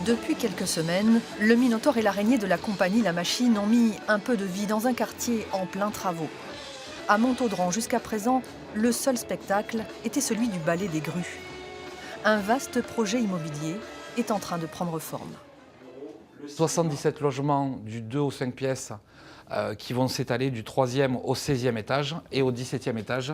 Depuis quelques semaines, le Minotaure et l'araignée de la compagnie La Machine ont mis un peu de vie dans un quartier en plein travaux. À Montaudran, jusqu'à présent, le seul spectacle était celui du ballet des grues. Un vaste projet immobilier est en train de prendre forme. 77 logements du 2 au 5 pièces qui vont s'étaler du 3e au 16e étage et au 17e étage,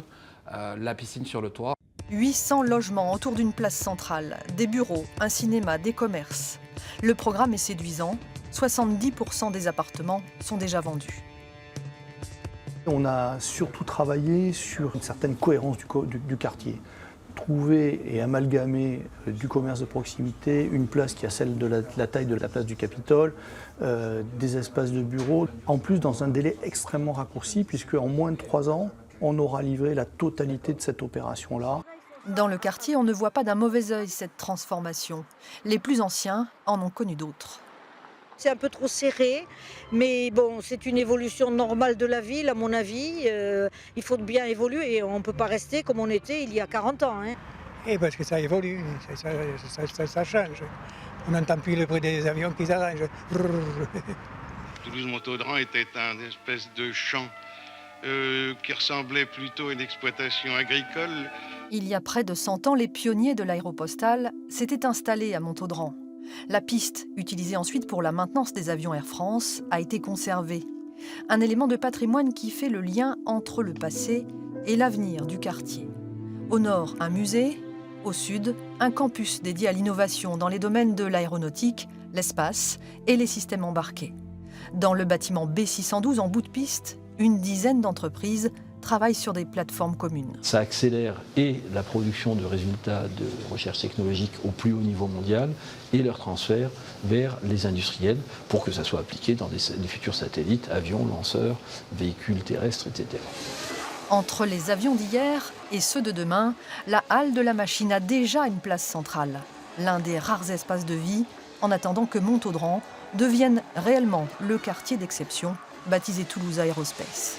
la piscine sur le toit. 800 logements autour d'une place centrale, des bureaux, un cinéma, des commerces. Le programme est séduisant, 70% des appartements sont déjà vendus. On a surtout travaillé sur une certaine cohérence du quartier. Trouver et amalgamer du commerce de proximité, une place qui a celle de la taille de la place du Capitole, des espaces de bureaux, en plus dans un délai extrêmement raccourci, puisque en moins de 3 ans, on aura livré la totalité de cette opération-là. Dans le quartier, on ne voit pas d'un mauvais œil cette transformation. Les plus anciens en ont connu d'autres. C'est un peu trop serré, mais bon, c'est une évolution normale de la ville, à mon avis. Il faut bien évoluer et on ne peut pas rester comme on était il y a 40 ans. Hein. Et parce que ça évolue, ça change. On n'entend plus le bruit des avions qui s'arrangent. Toulouse-Montaudran était un espèce de champ qui ressemblait plutôt à une exploitation agricole. Il y a près de 100 ans, les pionniers de l'aéropostale s'étaient installés à Montaudran. La piste, utilisée ensuite pour la maintenance des avions Air France, a été conservée. Un élément de patrimoine qui fait le lien entre le passé et l'avenir du quartier. Au nord, un musée. Au sud, un campus dédié à l'innovation dans les domaines de l'aéronautique, l'espace et les systèmes embarqués. Dans le bâtiment B612 en bout de piste, une dizaine d'entreprises travaillent sur des plateformes communes. Ça accélère et la production de résultats de recherche technologique au plus haut niveau mondial et leur transfert vers les industriels pour que ça soit appliqué dans des futurs satellites, avions, lanceurs, véhicules terrestres, etc. Entre les avions d'hier et ceux de demain, la halle de la Machine a déjà une place centrale. L'un des rares espaces de vie en attendant que Montaudran devienne réellement le quartier d'exception baptisé Toulouse Aérospace.